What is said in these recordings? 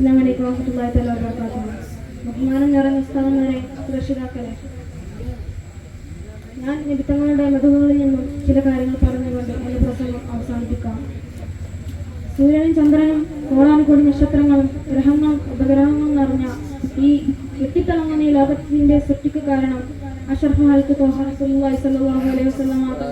അസ്സലാമു അലൈക്കും വറഹ്മത്തുള്ളാഹി തആല വബറകാതുഹു. ബഹുമാനം നിറഞ്ഞ ഉസ്താദന്മാരെ, രക്ഷിതാക്കളെ, ഞാൻ നിബിത്തങ്ങളുടെ മതങ്ങളിൽ നിന്നും ചില കാര്യങ്ങൾ പറഞ്ഞുകൊണ്ട് എൻ്റെ പ്രസംഗം അവസാനിപ്പിക്കാം. സൂര്യനും ചന്ദ്രനും കോടാനുകോടി നക്ഷത്രങ്ങളും ഗ്രഹങ്ങളും ഉപഗ്രഹങ്ങളും നിറഞ്ഞ ഈ വെട്ടിത്തിളങ്ങുന്ന ഈ ലോകത്തിന്റെ സൃഷ്ടിക്ക് കാരണം അഷ്റഫുൽ ഖൽഖ് ത്വാഹ റസൂലുള്ളാഹി സ്വല്ലല്ലാഹു അലൈഹി വസല്ലം ആണ്.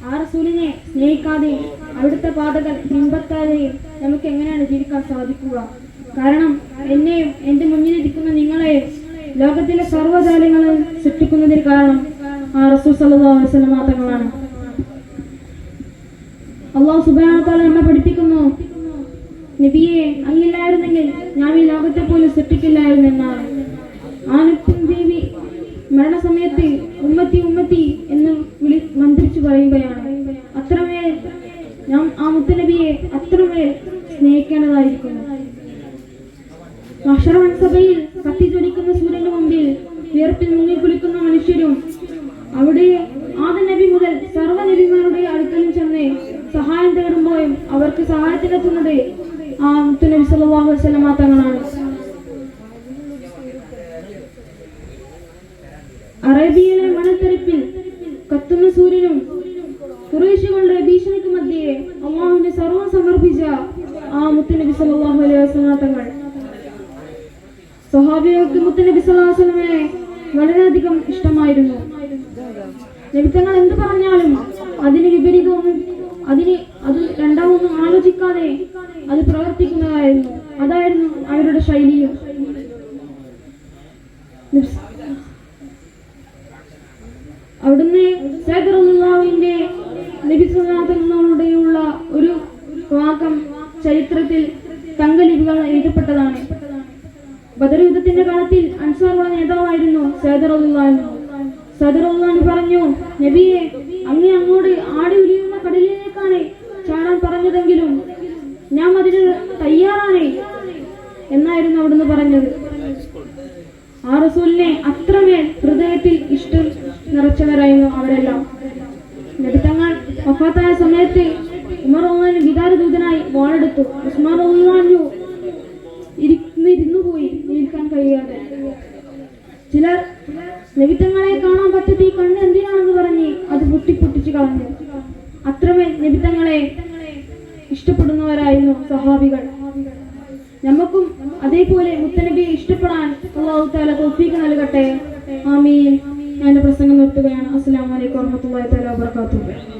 ആ റസൂലിനെ സ്നേഹിക്കാതെയും അവിടുത്തെ പാതകൾ പിൻപറ്റാതെയും നമുക്ക് എങ്ങനെയാണ് ജീവിക്കാൻ സാധിക്കുക? കാരണം എന്നെയും എന്റെ മുന്നിലിരിക്കുന്ന നിങ്ങളെയും ലോകത്തിലെ സർവ്വജാലങ്ങളും സൃഷ്ടിക്കുന്നതിന് കാരണം ആ റസൂൽ സല്ലല്ലാഹു അലൈഹി വസല്ലം തങ്ങളാണ്. അല്ലാഹു സുബ്ഹാനഹു വ തആല നമ്മെ പഠിപ്പിക്കുന്നു, നബിയെ അങ്ങില്ലായിരുന്നെങ്കിൽ ഞാൻ ഈ ലോകത്തെ പോലും സൃഷ്ടിക്കില്ലായിരുന്നു എന്നാണ്. ആ ദേവി മരണസമയത്ത് ഉമ്മത്തി ഉമ്മത്തി എന്ന് മന്ത്രിച്ചു പറയുകയാണ്. അത്രമേൽ ഞാൻ ആ മുത്തുനബിയെ അത്രമേൽ സ്നേഹിക്കേണ്ടതായിരിക്കുന്നു. മഹ്ശറ സഭയിൽ കത്തിജ്വലിക്കുന്ന സൂര്യന്റെ മുമ്പിൽ വിയർപ്പിൽ മുങ്ങി കുളിക്കുന്ന മനുഷ്യരും അവിടെ ആദം നബി മുതൽ സർവ്വ നബിമാരുടെ അടുക്കലും ചെന്ന് സഹായം തേടുമ്പോഴും അവർക്ക് സഹായത്തിനെത്തുന്നത് ആ മുത്തുനബി സല്ലല്ലാഹു അലൈഹി വസല്ലം തങ്ങളാണ്. അറേബ്യയിലെ മണൽത്തരിപ്പിൽ കത്തുന്ന സൂര്യനും ഖുറൈശികളുടെ ഭീഷണിക്ക് മധ്യേ അല്ലാഹുവിന്റെ സർവ്വം സമർപ്പിച്ച ആ മുത്തുനബി സല്ലല്ലാഹു അലൈഹി വസല്ലം തങ്ങൾ. സ്വഹാബികൾക്ക് മുത്തുനബി സല്ലല്ലാഹു അലൈഹി വസല്ലമയെ വളരെയധികം ഇഷ്ടമായിരുന്നു. നബിതങ്ങൾ എന്ത് പറഞ്ഞാലും അതിന് വിപരീതമൊന്നും അത് രണ്ടാമൊന്നും ആലോചിക്കാതെ അത് പ്രവർത്തിക്കുന്നതായിരുന്നു. അതായിരുന്നു അവരുടെ ശൈലിയും. അവിടുന്ന് സയ്യിദ് റസൂലുള്ളാഹിന്റെ നബി സല്ലല്ലാഹു അലൈഹി വസല്ലമയുടെയുള്ള ഒരു വാക്യം ചരിത്രത്തിൽ തങ്കലിപികൾ എഴുതപ്പെട്ടതാണ്. ബദർ യുദ്ധത്തിന്റെ കാലത്തിൽ അൻസാറുകളുടെ നേതാവായിരുന്നു സയ്യിദ് റസൂലുള്ളാഹി. സയ്യിദ് റസൂലുള്ളാഹി പറഞ്ഞു, നബിയെ അങ്ങേ അങ്ങോട്ട് ആടി ഉലിയുന്ന കടലിലേക്കാണ് ചാടാൻ പറഞ്ഞതെങ്കിലും ഞാൻ അതിന് തയ്യാറാണ് എന്നായിരുന്നു അവിടുന്ന് പറഞ്ഞത്. ആ റസൂലിനെ അത്രമേൽ ഹൃദയത്തിൽ ഇഷ്ടം നിറച്ചവരായിരുന്നു അവരെല്ലാം. നബി തങ്ങൾ വഫാത്തായ സമയത്ത് ഉമർ റളിയല്ലാഹു വികാരദൂതനായി വാളെടുത്തു. ഉസ്മാൻ റളിയല്ലാഹു ഇരുന്നുപോയി, നിൽക്കാൻ കഴിയാതെ. ചിലർ നബി തങ്ങളെ കാണാൻ പറ്റാത്ത ഈ കണ്ണ് എന്തിനാണെന്ന് പറഞ്ഞ് അത് പൊട്ടിച്ചു കളഞ്ഞു. അത്രമേൽ നബി തങ്ങളെ ഇഷ്ടപ്പെടുന്നവരായിരുന്നു സഹാബികൾ. നമുക്കും അതേപോലെ മുത്തനബിയെ ഇഷ്ടപ്പെടാൻ അല്ലാഹു തആല തൗഫീഖ് നൽകട്ടെ. ആമീൻ. ഞാൻ പ്രസംഗം നിർത്തുകയാണ്. അസ്സലാമു അലൈക്കും വറഹ്മത്തുള്ളാഹി തആല വബറകാതുഹു.